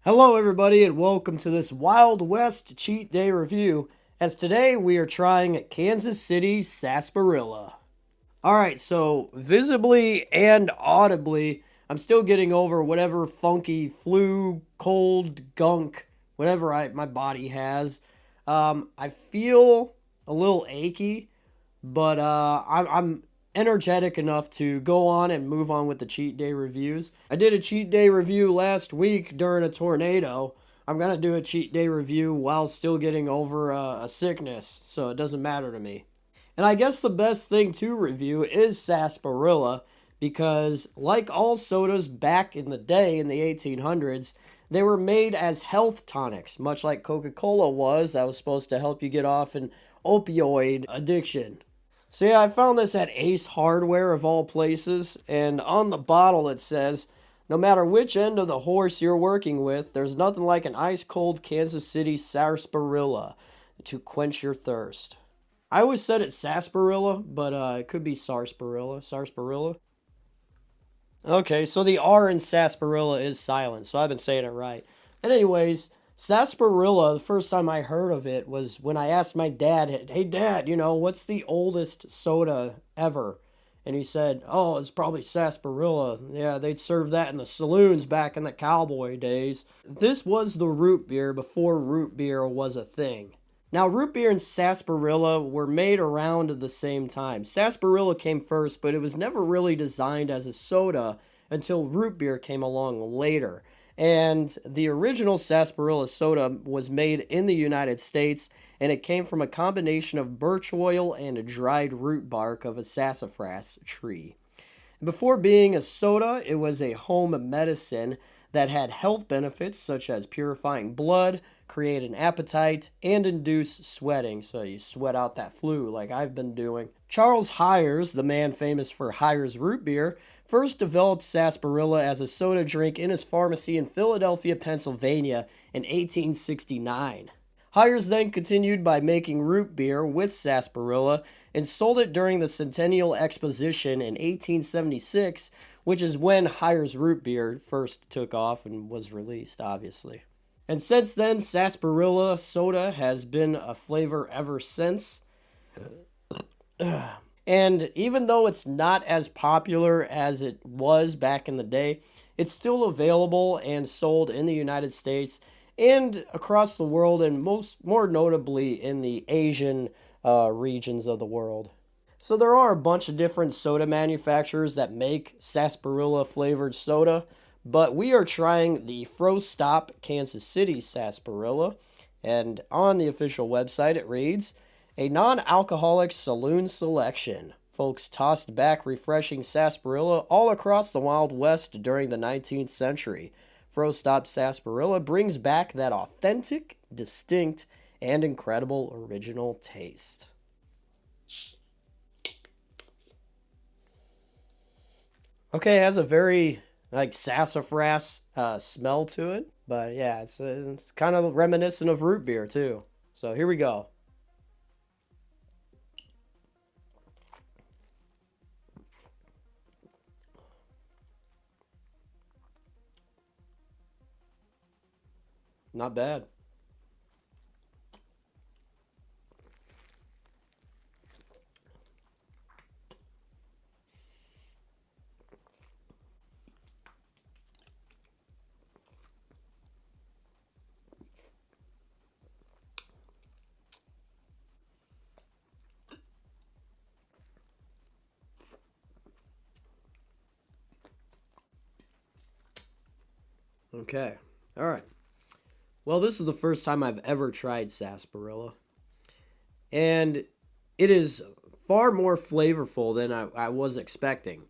Hello, everybody, and welcome to this Wild West Cheat Day review. As today we are trying Kansas City Sarsaparilla. Alright, so visibly and audibly, I'm still getting over whatever funky flu, cold, gunk, whatever my body has. I feel a little achy, but I'm energetic enough to go on and move on with the cheat day reviews. I did a cheat day review last week during a tornado. I'm gonna do a cheat day review while still getting over a sickness, so it doesn't matter to me. And I guess the best thing to review is sarsaparilla because, like all sodas back in the day in the 1800s, they were made as health tonics, much like Coca-Cola was, that was supposed to help you get off an opioid addiction. So yeah, I found this at Ace Hardware of all places, and on the bottle it says, no matter which end of the horse you're working with, there's nothing like an ice-cold Kansas City sarsaparilla to quench your thirst. I always said it's sarsaparilla, but it could be sarsaparilla. Sarsaparilla? Okay, so the R in sarsaparilla is silent, so I've been saying it right. And anyways, sarsaparilla, the first time I heard of it was when I asked my dad, hey dad, what's the oldest soda ever? And he said, oh, it's probably sarsaparilla. Yeah, they'd serve that in the saloons back in the cowboy days. This was the root beer before root beer was a thing. Now, root beer and sarsaparilla were made around at the same time. Sarsaparilla came first, but it was never really designed as a soda until root beer came along later. And the original sarsaparilla soda was made in the United States, and it came from a combination of birch oil and a dried root bark of a sassafras tree. Before being a soda, it was a home medicine that had health benefits such as purifying blood, create an appetite, and induce sweating, so you sweat out that flu like I've been doing. Charles Hires, the man famous for Hires root beer, first developed sarsaparilla as a soda drink in his pharmacy in Philadelphia, Pennsylvania in 1869. Hires then continued by making root beer with sarsaparilla and sold it during the Centennial Exposition in 1876, which is when Hires root beer first took off and was released, obviously. And since then, sarsaparilla soda has been a flavor ever since. And even though it's not as popular as it was back in the day, it's still available and sold in the United States and across the world, and more notably in the Asian regions of the world. So there are a bunch of different soda manufacturers that make sarsaparilla flavored soda, but we are trying the Frostop Kansas City sarsaparilla, and on the official website it reads, a non-alcoholic saloon selection. Folks tossed back refreshing sarsaparilla all across the Wild West during the 19th century. Frostop sarsaparilla brings back that authentic, distinct, and incredible original taste. Okay, it has a very sassafras smell to it, but yeah, it's kind of reminiscent of root beer too. So here we go. Not bad. Okay, all right. Well, this is the first time I've ever tried sarsaparilla, and it is far more flavorful than I was expecting.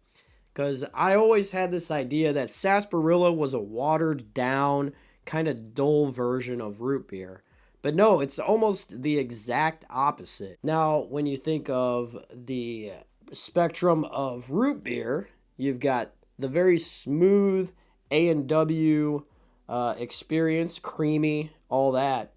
Because I always had this idea that sarsaparilla was a watered down, kind of dull version of root beer. But no, it's almost the exact opposite. Now, when you think of the spectrum of root beer, you've got the very smooth A&W experience, creamy, all that.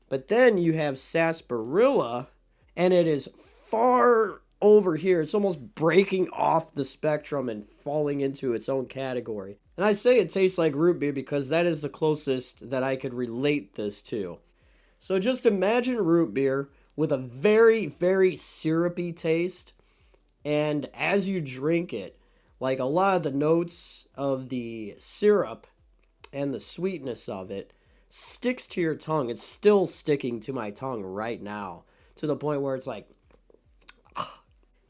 But then you have sarsaparilla, and it is far over here. It's almost breaking off the spectrum and falling into its own category. And I say it tastes like root beer because that is the closest that I could relate this to. So just imagine root beer with a very, very syrupy taste. And as you drink it, like a lot of the notes of the syrup and the sweetness of it sticks to your tongue. It's still sticking to my tongue right now to the point where it's like,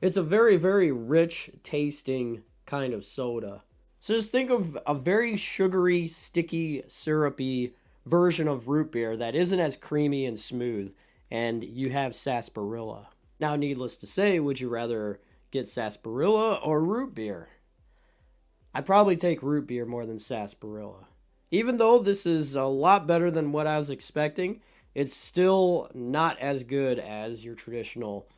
it's a very, very rich tasting kind of soda. So just think of a very sugary, sticky, syrupy version of root beer that isn't as creamy and smooth, and you have sarsaparilla. Now, needless to say, would you rather get sarsaparilla or root beer? I'd probably take root beer more than sarsaparilla. Even though this is a lot better than what I was expecting, it's still not as good as your traditional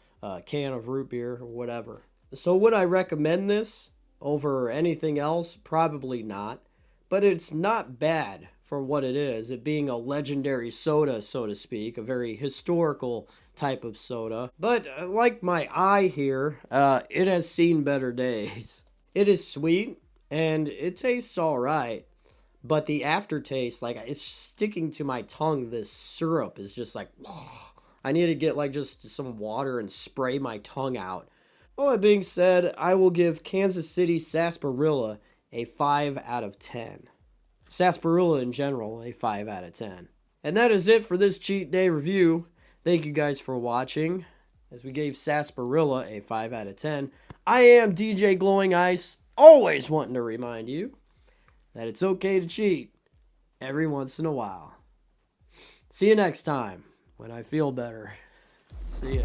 can of root beer or whatever. So would I recommend this over anything else? Probably not. But it's not bad for what it is, it being a legendary soda, so to speak, a very historical type of soda. But like my eye here, it has seen better days. It is sweet, and it tastes alright. But the aftertaste, like, it's sticking to my tongue. This syrup is just like, I need to get like just some water and spray my tongue out. All that being said, I will give Kansas City Sarsaparilla a 5 out of 10. Sarsaparilla in general, a 5 out of 10. And that is it for this cheat day review. Thank you guys for watching. As we gave Sarsaparilla a 5 out of 10. I am DJ Glowing Ice, always wanting to remind you that it's okay to cheat every once in a while. See you next time when I feel better. See ya.